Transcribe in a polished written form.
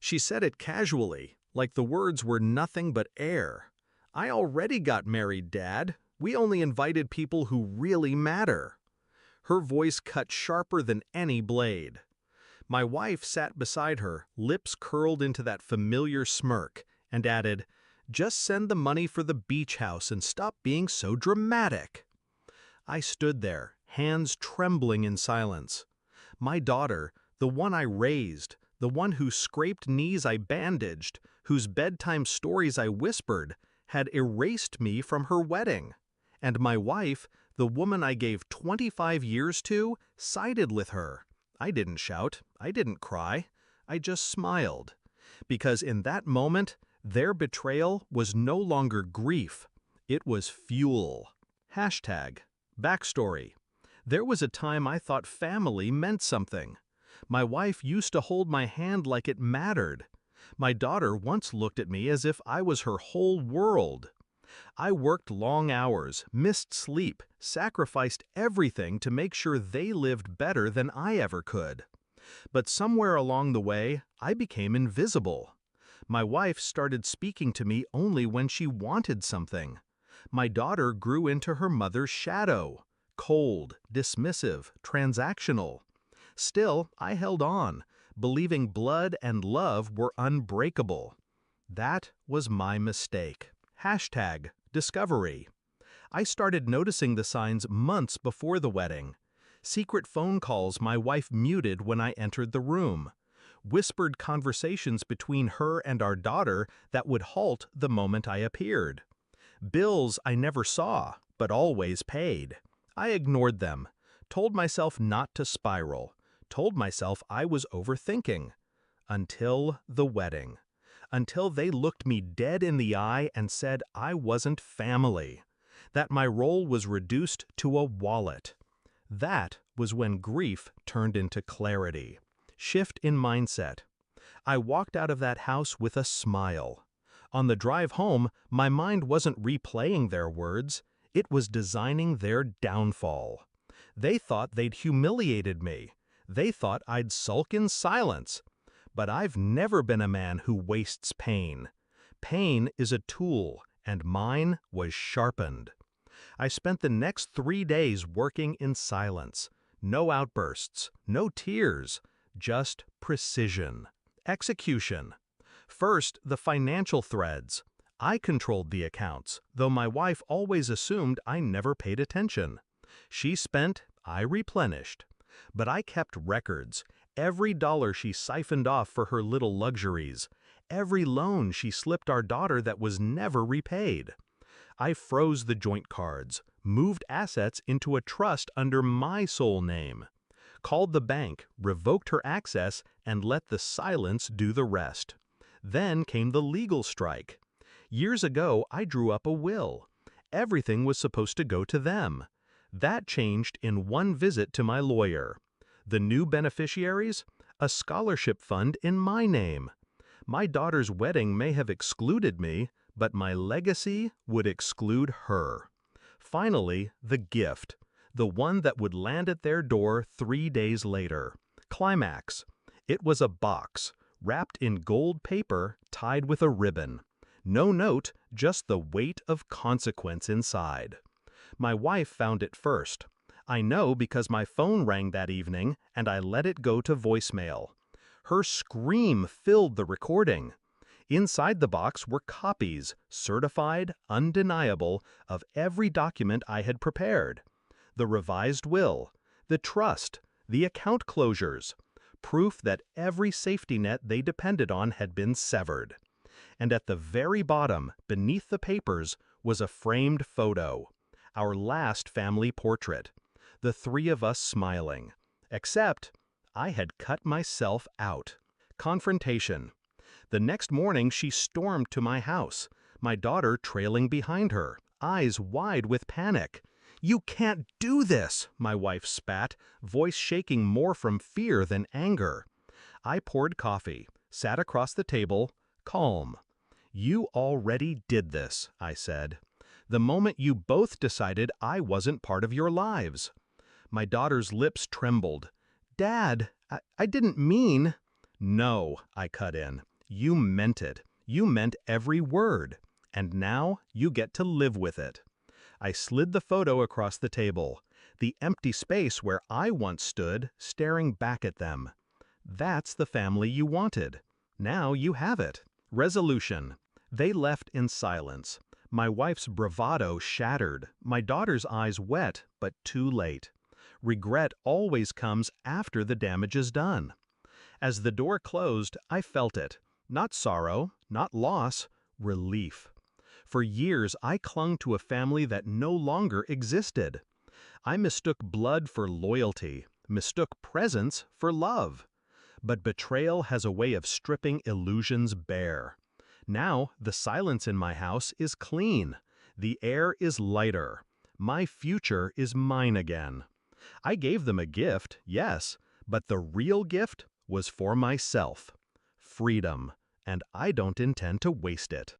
She said it casually, like the words were nothing but air. I already got married, Dad. We only invited people who really matter. Her voice cut sharper than any blade. My wife sat beside her, lips curled into that familiar smirk, and added, "Just send the money for the beach house and stop being so dramatic." I stood there, hands trembling in silence. My daughter, the one I raised, the one whose scraped knees I bandaged, whose bedtime stories I whispered, had erased me from her wedding. And my wife, the woman I gave 25 years to, sided with her. I didn't shout, I didn't cry, I just smiled. Because in that moment, their betrayal was no longer grief, it was fuel. Hashtag. Backstory. There was a time I thought family meant something. My wife used to hold my hand like it mattered. My daughter once looked at me as if I was her whole world. I worked long hours, missed sleep, sacrificed everything to make sure they lived better than I ever could. But somewhere along the way, I became invisible. My wife started speaking to me only when she wanted something. My daughter grew into her mother's shadow, cold, dismissive, transactional. Still, I held on, believing blood and love were unbreakable. That was my mistake. Hashtag discovery. I started noticing the signs months before the wedding. Secret phone calls my wife muted when I entered the room. Whispered conversations between her and our daughter that would halt the moment I appeared. Bills I never saw, but always paid. I ignored them, told myself not to spiral, told myself I was overthinking. Until the wedding. Until they looked me dead in the eye and said I wasn't family, that my role was reduced to a wallet. That was when grief turned into clarity. Shift in mindset. I walked out of that house with a smile. On the drive home, my mind wasn't replaying their words, it was designing their downfall. They thought they'd humiliated me. They thought I'd sulk in silence. But I've never been a man who wastes pain. Pain is a tool, and mine was sharpened. I spent the next 3 days working in silence. No outbursts, no tears, just precision. Execution. First, the financial threads. I controlled the accounts, though my wife always assumed I never paid attention. She spent, I replenished. But I kept records. Every dollar she siphoned off for her little luxuries. Every loan she slipped our daughter that was never repaid. I froze the joint cards, moved assets into a trust under my sole name. Called the bank, revoked her access, and let the silence do the rest. Then came the legal strike. Years ago, I drew up a will. Everything was supposed to go to them. That changed in one visit to my lawyer. The new beneficiaries? A scholarship fund in my name. My daughter's wedding may have excluded me, but my legacy would exclude her. Finally, the gift. The one that would land at their door 3 days later. Climax. It was a box, wrapped in gold paper, tied with a ribbon. No note, just the weight of consequence inside. My wife found it first. I know because my phone rang that evening and I let it go to voicemail. Her scream filled the recording. Inside the box were copies, certified, undeniable, of every document I had prepared. The revised will, the trust, the account closures, proof that every safety net they depended on had been severed. And at the very bottom, beneath the papers, was a framed photo. Our last family portrait. The 3 of us smiling. Except, I had cut myself out. Confrontation. The next morning she stormed to my house, my daughter trailing behind her, eyes wide with panic. "You can't do this," my wife spat, voice shaking more from fear than anger. I poured coffee, sat across the table, calm. "You already did this," I said. "The moment you both decided I wasn't part of your lives." My daughter's lips trembled. "Dad, I didn't mean—" "No," I cut in. You meant it. You meant every word. And now you get to live with it. I slid the photo across the table, the empty space where I once stood, staring back at them. That's the family you wanted. Now you have it. Resolution. They left in silence. My wife's bravado shattered, my daughter's eyes wet, but too late. Regret always comes after the damage is done. As the door closed, I felt it. Not sorrow, not loss, relief. For years, I clung to a family that no longer existed. I mistook blood for loyalty, mistook presence for love. But betrayal has a way of stripping illusions bare. Now, the silence in my house is clean. The air is lighter. My future is mine again. I gave them a gift, yes, but the real gift was for myself. Freedom, and I don't intend to waste it.